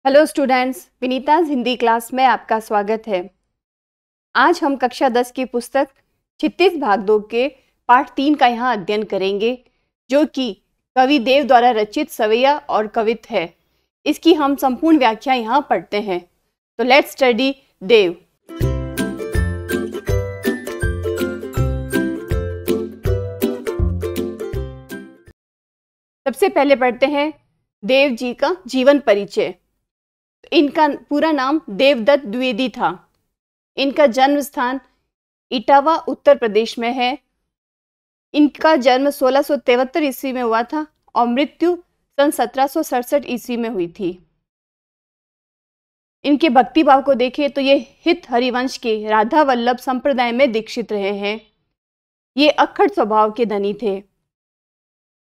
Hello students, Vinita's Hindi class में आपका स्वागत है। आज हम कक्षा 10 की पुस्तक 36 भाग 2 के पाठ 3 का यहाँ अध्ययन करेंगे, जो कि कवि देव द्वारा रचित सवैया और कवित है। इसकी हम संपूर्ण व्याख्या यहाँ पढ़ते हैं। तो लेट्स स्टडी देव। सबसे पहले पढ़ते हैं देव जी का जीवन परिचय। इनका पूरा नाम देवदत्त द्विवेदी था। इनका जन्म स्थान इटावा उत्तर प्रदेश में है। इनका जन्म 1673 ईस्वी में हुआ था और मृत्यु सन 1767 ईस्वी में हुई थी। इनके भक्ति भाव को देखें तो ये हित हरिवंश के राधा वल्लभ संप्रदाय में दीक्षित रहे हैं। ये अक्खड़ स्वभाव के धनी थे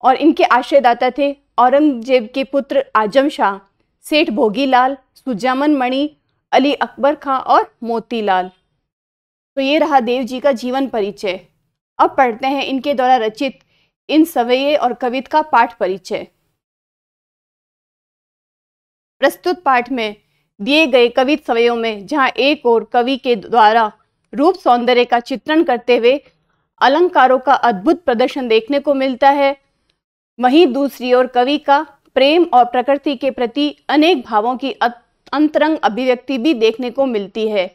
और इनके आश्रयदाता थे औरंगजेब के पुत्र आजम शाह, सेठ भोगीलाल, सुजामन मणि, अली अकबर खां और मोतीलाल। तो ये रहा देव जी का जीवन परिचय। अब पढ़ते हैं इनके द्वारा रचित इन सवैये और कवित का पाठ परिचय। प्रस्तुत पाठ में दिए गए कवित सवैयों में जहां एक ओर कवि के द्वारा रूप सौंदर्य का चित्रण करते हुए अलंकारों का अद्भुत प्रदर्शन देखने को मिलता है, वहीं दूसरी ओर कवि का प्रेम और प्रकृति के प्रति अनेक भावों की अंतरंग अभिव्यक्ति भी देखने को मिलती है।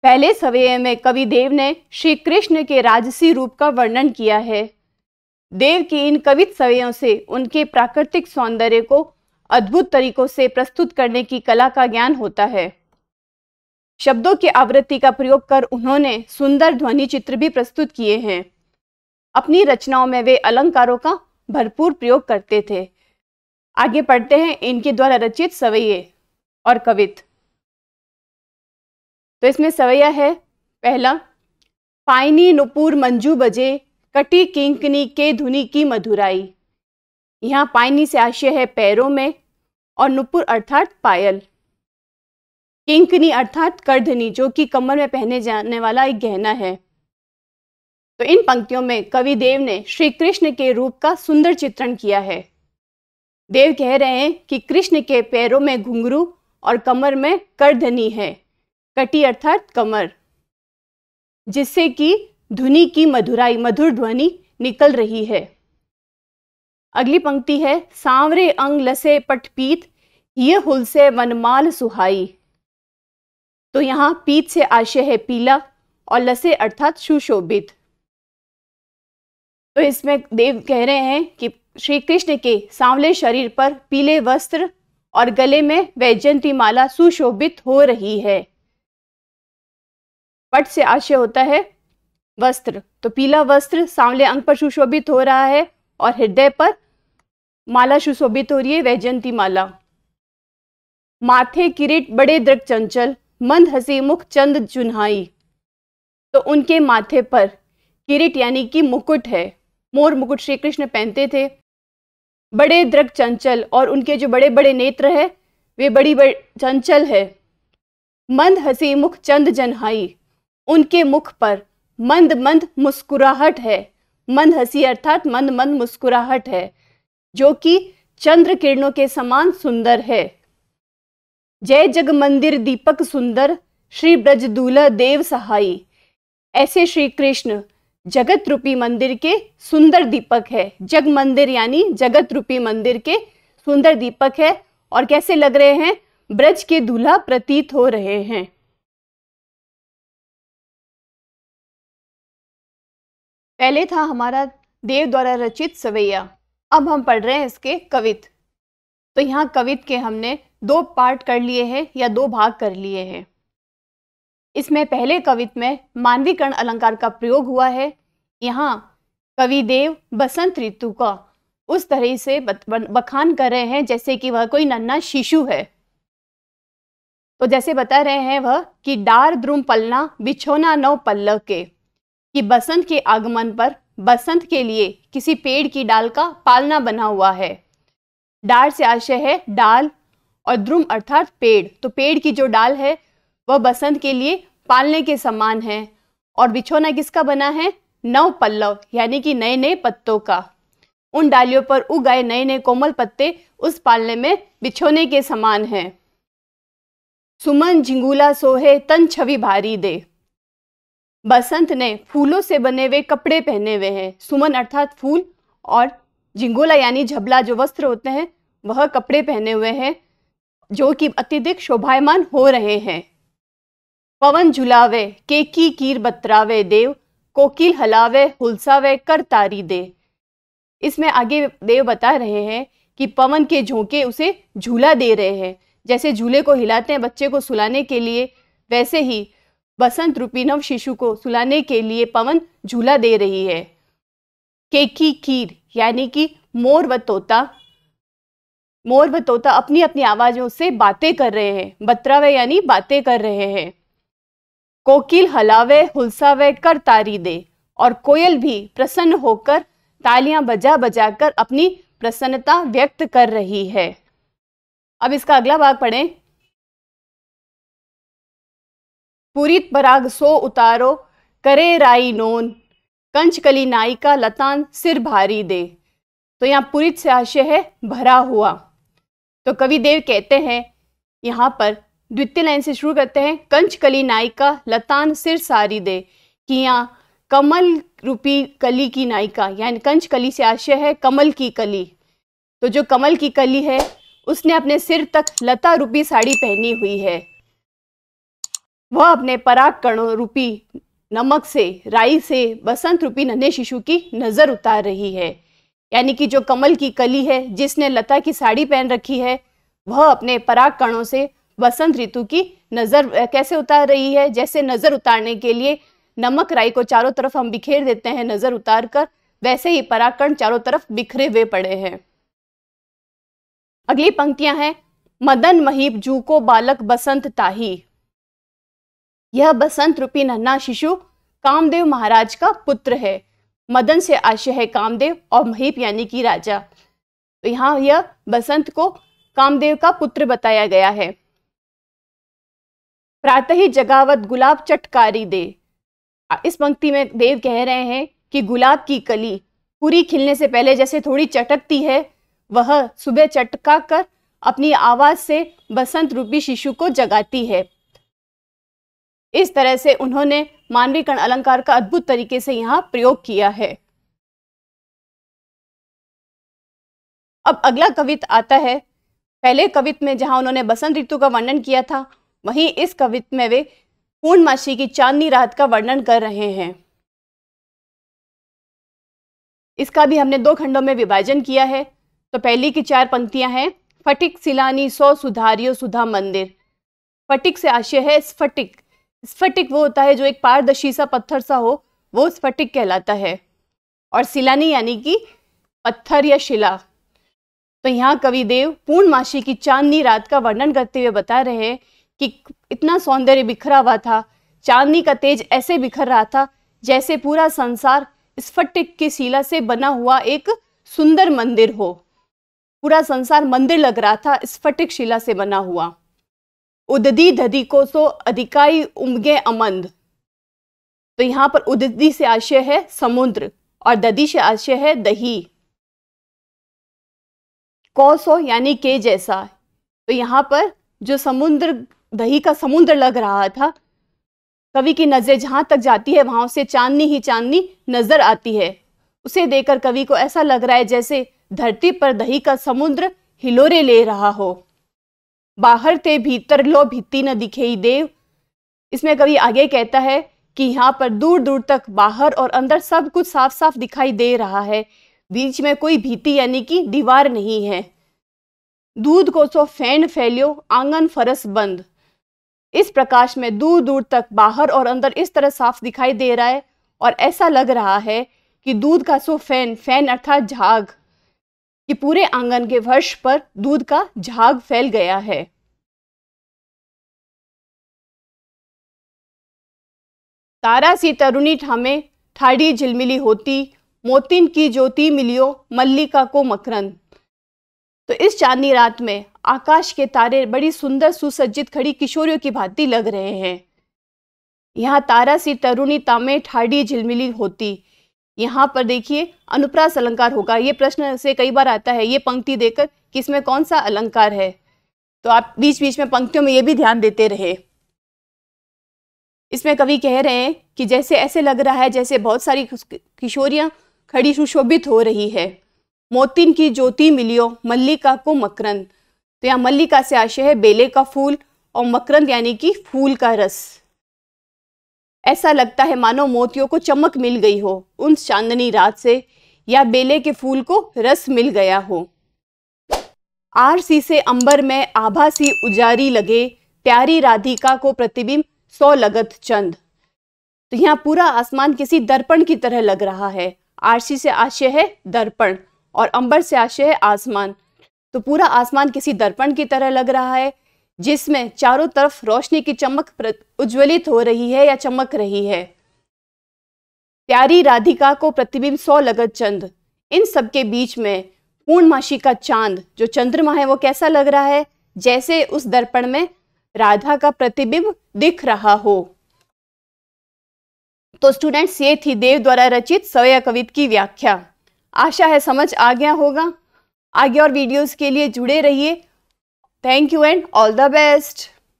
पहले सवैये में कवि देव ने श्री कृष्ण के राजसी रूप का वर्णन किया है। देव की इन कवित सवैयों से उनके प्राकृतिक सौंदर्य को अद्भुत तरीकों से प्रस्तुत करने की कला का ज्ञान होता है। शब्दों की आवृत्ति का प्रयोग कर उन्होंने सुंदर ध्वनि चित्र भी प्रस्तुत किए हैं। अपनी रचनाओं में वे अलंकारों का भरपूर प्रयोग करते थे। आगे पढ़ते हैं इनके द्वारा रचित सवैये और कवित। तो इसमें सवैया है पहला, पायनी नुपुर मंजू बजे, कटी किंकनी के धुनी की मधुराई। यहाँ पायनी से आशय है पैरों में और नुपुर अर्थात पायल, किंकनी अर्थात करधनी जो कि कमर में पहने जाने वाला एक गहना है। तो इन पंक्तियों में कवि देव ने श्री कृष्ण के रूप का सुंदर चित्रण किया है। देव कह रहे हैं कि कृष्ण के पैरों में घुंघरू और कमर में करधनी है, कटी अर्थात कमर, जिससे कि धुनी की मधुराई, मधुर ध्वनि निकल रही है। अगली पंक्ति है, सांवरे अंग लसे पटपीत, ये हुल से वनमाल सुहाई। तो यहाँ पीत से आशय है पीला और लसे अर्थात सुशोभित। तो इसमें देव कह रहे हैं कि श्री कृष्ण के सांवले शरीर पर पीले वस्त्र और गले में वैजयंती माला सुशोभित हो रही है। पट से आशय होता है वस्त्र, तो पीला वस्त्र सांवले अंग पर सुशोभित हो रहा है और हृदय पर माला सुशोभित हो रही है, वैजयंती माला। माथे किरीट बड़े दृढ़ चंचल, मंद हंसी मुख चंद चुन्हाई। तो उनके माथे पर किरीट यानी कि मुकुट है, मोर मुकुट श्री कृष्ण पहनते थे। बड़े दृढ़ चंचल और उनके जो बड़े बड़े नेत्र है वे बड़ी चंचल है। मंद हंसी मुख चंद जन्हाई, उनके मुख पर मंद मंद मुस्कुराहट है। मंद हंसी अर्थात मंद मंद मुस्कुराहट है, जो कि चंद्र किरणों के समान सुंदर है। जय जग मंदिर दीपक सुंदर, श्री ब्रज दूल्हा देव सहाई। ऐसे श्री कृष्ण जगत रूपी मंदिर के सुंदर दीपक है। जग मंदिर यानी जगत रूपी मंदिर के सुंदर दीपक है और कैसे लग रहे हैं, ब्रज के दूल्हा प्रतीत हो रहे हैं। पहले था हमारा देव द्वारा रचित सवैया। अब हम पढ़ रहे हैं इसके कवित। तो यहाँ कवित के हमने 2 पार्ट कर लिए हैं या 2 भाग कर लिए हैं। इसमें पहले कवित में मानवीकरण अलंकार का प्रयोग हुआ है। यहाँ कवि देव बसंत ऋतु का उस तरह से बखान कर रहे हैं जैसे कि वह कोई नन्हा शिशु है। तो जैसे बता रहे हैं वह कि डार द्रुम पलना बिछोना नौ पल्लव के, कि बसंत के आगमन पर बसंत के लिए किसी पेड़ की डाल का पालना बना हुआ है। डार से आशय है डाल और द्रुम अर्थात पेड़, तो पेड़ की जो डाल है वह बसंत के लिए पालने के समान है। और बिछोना किसका बना है, नव पल्लव यानी कि नए नए पत्तों का। उन डालियों पर उग आए नए नए कोमल पत्ते उस पालने में बिछोने के समान हैं। सुमन झिंगुला सोहे तन छवि भारी दे। बसंत ने फूलों से बने हुए कपड़े पहने हुए हैं। सुमन अर्थात फूल और झिंगुला यानी झबला जो वस्त्र होते हैं वह कपड़े पहने हुए हैं जो कि अत्यधिक शोभायमान हो रहे हैं। पवन झुलावे केकी कीर बतरावे देव, कोकिल हलावे हुलसावे कर तारी दे। इसमें आगे देव बता रहे हैं कि पवन के झोंके उसे झूला दे रहे हैं। जैसे झूले को हिलाते हैं बच्चे को सुलाने के लिए, वैसे ही बसंत रूपी नव शिशु को सुलाने के लिए पवन झूला दे रही है। केकी कीर यानी कि मोर व तोता अपनी अपनी आवाजों से बातें कर रहे हैं। बतरावे यानी बातें कर रहे हैं। कोकिल हलावे हुलसावे कर तारी दे, और कोयल भी प्रसन्न होकर तालियां बजा बजा कर अपनी प्रसन्नता व्यक्त कर रही है। अब इसका अगला भाग पढ़ें। पुरीत पराग सो उतारो करे राई नोन, कंचकली नायिका लतान सिर भारी दे। तो यहाँ पुरीत से आशय है भरा हुआ। तो कवि देव कहते हैं यहाँ पर द्वितीय लाइन से शुरू करते हैं, कंचकली नायिका लतान सिर सारी दे, कि यहाँ कमल रूपी कली की नायिका यानी कंचकली से आशय है कमल की कली। तो जो कमल की कली है उसने अपने सिर तक लता रूपी साड़ी पहनी हुई है। वह अपने पराग कणों रूपी नमक से, राई से बसंत रूपी नन्हे शिशु की नजर उतार रही है। यानी कि जो कमल की कली है जिसने लता की साड़ी पहन रखी है वह अपने पराग कणों से बसंत ऋतु की नजर कैसे उतार रही है। जैसे नजर उतारने के लिए नमक राई को चारों तरफ हम बिखेर देते हैं नजर उतार कर, वैसे ही परागकण चारों तरफ बिखरे हुए पड़े हैं। अगली पंक्तियां हैं, मदन महीप जू को बालक बसंत ताही। यह बसंत रूपी नन्हा शिशु कामदेव महाराज का पुत्र है। मदन से आशय है कामदेव और महीप यानी कि राजा। तो यहाँ यह बसंत को कामदेव का पुत्र बताया गया है। प्रातः ही जगावत गुलाब चटकारी दे। इस पंक्ति में देव कह रहे हैं कि गुलाब की कली पूरी खिलने से पहले जैसे थोड़ी चटकती है, वह सुबह चटका कर अपनी आवाज से बसंत रूपी शिशु को जगाती है। इस तरह से उन्होंने मानवी कर्ण अलंकार का अद्भुत तरीके से यहाँ प्रयोग किया है। अब अगला कवित आता है। पहले कवित में जहां उन्होंने बसंत ऋतु का वर्णन किया था, वहीं इस कवित में वे पूर्णमासी की चांदनी रात का वर्णन कर रहे हैं। इसका भी हमने 2 खंडों में विभाजन किया है। तो पहली की 4 पंक्तियां हैं, फटिक सिलानी सौ सुधारियो सुधा मंदिर। फटिक से आशय है स्फटिक। स्फटिक वो होता है जो एक पारदर्शी सा पत्थर सा हो, वो स्फटिक कहलाता है। और सिलानी यानी कि पत्थर या शिला। तो यहाँ कविदेव पूर्णमासी की चांदनी रात का वर्णन करते हुए बता रहे हैं कि इतना सौंदर्य बिखरा हुआ था, चांदनी का तेज ऐसे बिखर रहा था जैसे पूरा संसार स्फटिक की शिला से बना हुआ एक सुंदर मंदिर हो। पूरा संसार मंदिर लग रहा था, स्फटिक शिला से बना हुआ। उददी धदी को सो अधिकाई उमगे अमंद। तो यहाँ पर उददी से आशय है समुद्र और ददी से आशय है दही। कौसो यानी के जैसा। तो यहाँ पर जो समुद्र, दही का समुद्र लग रहा था, कवि की नजर जहां तक जाती है वहां से चांदनी ही चांदनी नजर आती है। उसे देखकर कवि को ऐसा लग रहा है जैसे धरती पर दही का समुद्र हिलोरे ले रहा हो। बाहर ते भीतर लो भित्ती न दिखेई देव। इसमें कवि आगे कहता है कि यहाँ पर दूर दूर तक बाहर और अंदर सब कुछ साफ साफ दिखाई दे रहा है, बीच में कोई भीति यानी कि दीवार नहीं है। दूध को सो फैन फैलियो आंगन फरस बंद। इस प्रकाश में दूर दूर तक बाहर और अंदर इस तरह साफ दिखाई दे रहा है और ऐसा लग रहा है कि दूध का सो फैन, फैन अर्थात झाग, कि पूरे आंगन के फर्श पर दूध का झाग फैल गया है। तारा सी तरुणी ठामे ठाड़ी झिलमिली होती, मोतिन की ज्योति मिलियो मल्लिका को मकरंद। तो इस चांदनी रात में आकाश के तारे बड़ी सुंदर सुसज्जित खड़ी किशोरियों की भांति लग रहे हैं। यहाँ तारा सी तरुणी तामे ठाड़ी झिलमिली होती, यहाँ पर देखिए अनुप्रास अलंकार होगा। ये प्रश्न से कई बार आता है, ये पंक्ति देकर कि इसमें कौन सा अलंकार है, तो आप बीच बीच में पंक्तियों में ये भी ध्यान देते रहे। इसमें कवि कह रहे हैं कि जैसे ऐसे लग रहा है जैसे बहुत सारी किशोरियां खड़ी सुशोभित हो रही है। मोतिन की ज्योति मिलियो मल्लिका को मकरंद, तो यहाँ मल्लिका से आशय है बेले का फूल और मकरंद यानी कि फूल का रस। ऐसा लगता है मानो मोतियों को चमक मिल गई हो उन चांदनी रात से, या बेले के फूल को रस मिल गया हो। आरसी से अंबर में आभा सी उजारी लगे, प्यारी राधिका को प्रतिबिंब 100 लगत चंद। तो यहाँ पूरा आसमान किसी दर्पण की तरह लग रहा है। आरसी से आशय है दर्पण और अंबर से आशय है आसमान, तो पूरा आसमान किसी दर्पण की तरह लग रहा है जिसमें चारों तरफ रोशनी की चमक उज्ज्वलित हो रही है या चमक रही है। प्यारी राधिका को प्रतिबिंब 100 लगत चंद, इन सब के बीच में पूर्णमासी का चांद जो चंद्रमा है वो कैसा लग रहा है, जैसे उस दर्पण में राधा का प्रतिबिंब दिख रहा हो। तो स्टूडेंट्स, ये थी देव द्वारा रचित सवैया कवित की व्याख्या। आशा है समझ आ गया होगा। आगे और वीडियोस के लिए जुड़े रहिए। Thank you and all the best.